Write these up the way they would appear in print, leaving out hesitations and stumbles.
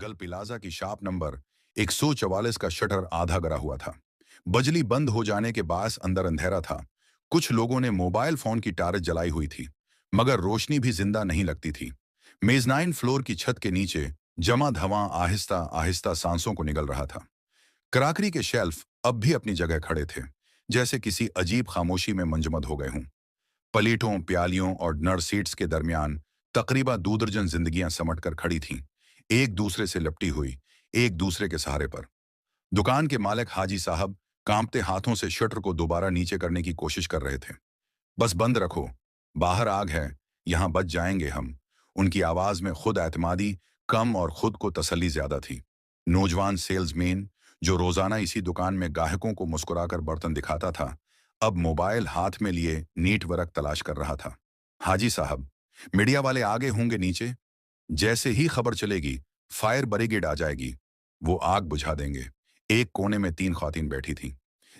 गल प्लाजा की shop number 144 का शटर आधा गिरा हुआ था। बिजली बंद हो जाने के बाद अंदर अंधेरा था। कुछ लोगों ने मोबाइल फोन की टार्च जलाई हुई थी, मगर रोशनी भी जिंदा नहीं लगती थी। मेजनाइन फ्लोर की छत के नीचे जमा धवां आहिस्ता आहिस्ता सांसों को निगल रहा था। कराकरी के शेल्फ अब भी अपनी जगह खड़े थे, जैसे किसी अजीब खामोशी में मंजमद हो गए हों। प्लेटों, प्यालियों और नर सीट्स के दरमियान तकरीबा 2 दर्जन जिंदगियां समट कर खड़ी थीं, एक दूसरे से लिपटी हुई, एक दूसरे के सहारे पर। दुकान के मालिक हाजी साहब कांपते हाथों से शटर को दोबारा नीचे करने की कोशिश कर रहे थे। बस बंद रखो, बाहर आग है, यहां बच जाएंगे हम। उनकी आवाज में खुद एतमादी कम और खुद को तसल्ली ज्यादा थी। नौजवान सेल्समैन, जो रोजाना इसी दुकान में ग्राहकों को मुस्कुराकर बर्तन दिखाता था, अब मोबाइल हाथ में लिए नीट वर्क तलाश कर रहा था। हाजी साहब, मीडिया वाले आगे होंगे नीचे। जैसे ही खबर चलेगी, फायर ब्रिगेड आ जाएगी, वो आग बुझा देंगे। एक कोने में 3 खवातीन बैठी थीं,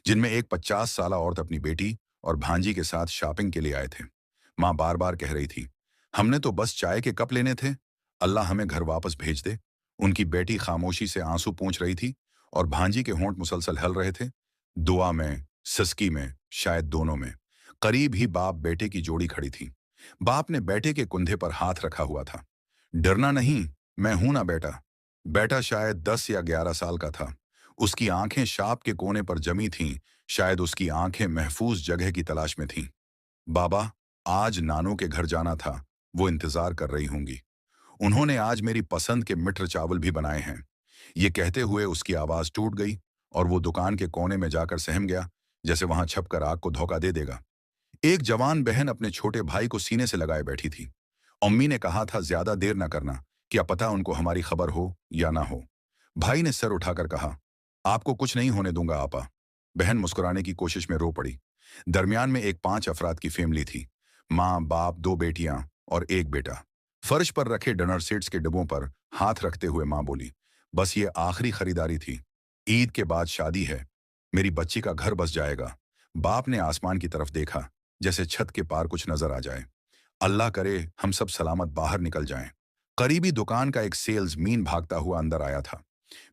जिनमें एक 50 साला औरत अपनी बेटी और भांजी के साथ शॉपिंग के लिए आए थे। माँ बार बार कह रही थी, हमने तो बस चाय के कप लेने थे, अल्लाह हमें घर वापस भेज दे। उनकी बेटी खामोशी से आंसू पोंछ रही थी और भांजी के होंठ मुसलसल हिल रहे थे। दुआ में, सिसकी में, शायद दोनों में। करीब ही बाप बेटे की जोड़ी खड़ी थी। बाप ने बेटे के कुंधे पर हाथ रखा हुआ था। डरना नहीं, मैं हूं ना बेटा। बेटा शायद 10 या 11 साल का था। उसकी आंखें शाप के कोने पर जमी थीं, शायद उसकी आंखें महफूज जगह की तलाश में थीं। बाबा, आज नानू के घर जाना था, वो इंतजार कर रही होंगी। उन्होंने आज मेरी पसंद के मिठर चावल भी बनाए हैं। ये कहते हुए उसकी आवाज टूट गई और वो दुकान के कोने में जाकर सहम गया, जैसे वहां छपकर आग को धोखा दे देगा। एक जवान बहन अपने छोटे भाई को सीने से लगाए बैठी थी। अम्मी ने कहा था ज्यादा देर न करना, क्या पता उनको हमारी खबर हो या ना हो। भाई ने सर उठाकर कहा, आपको कुछ नहीं होने दूंगा आपा। बहन मुस्कुराने की कोशिश में रो पड़ी। दरमियान में एक 5 अफराद की फैमिली थी, माँ, बाप, 2 बेटियां और एक बेटा। फर्श पर रखे डिनर सेट्स के डिब्बों पर हाथ रखते हुए माँ बोली, बस ये आखिरी खरीदारी थी, ईद के बाद शादी है, मेरी बच्ची का घर बस जाएगा। बाप ने आसमान की तरफ देखा, जैसे छत के पार कुछ नजर आ जाए। अल्लाह करे हम सब सलामत बाहर निकल जाएं। करीबी दुकान का एक सेल्स मीन भागता हुआ अंदर आया था।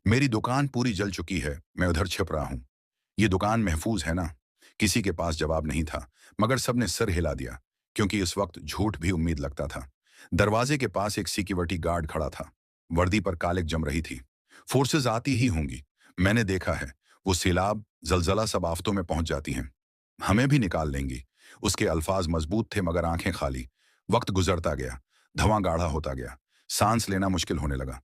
मेरी दुकान पूरी जल चुकी है, मैं उधर छिप रहा हूं। ये दुकान महफूज है ना? किसी के पास जवाब नहीं था, मगर सबने सर हिला दिया, क्योंकि इस वक्त झूठ भी उम्मीद लगता था। दरवाजे के पास एक सिक्योरिटी गार्ड खड़ा था। वर्दी पर कालिक जम रही थी। फोर्सेज आती ही होंगी, मैंने देखा है। वो सैलाब, जलजला सब आफतों में पहुंच जाती हैं, हमें भी निकाल लेंगी। उसके अल्फाज मजबूत थे मगर आंखें खाली। वक्त गुजरता गया, धुआं गाढ़ा होता गया, सांस लेना मुश्किल होने लगा।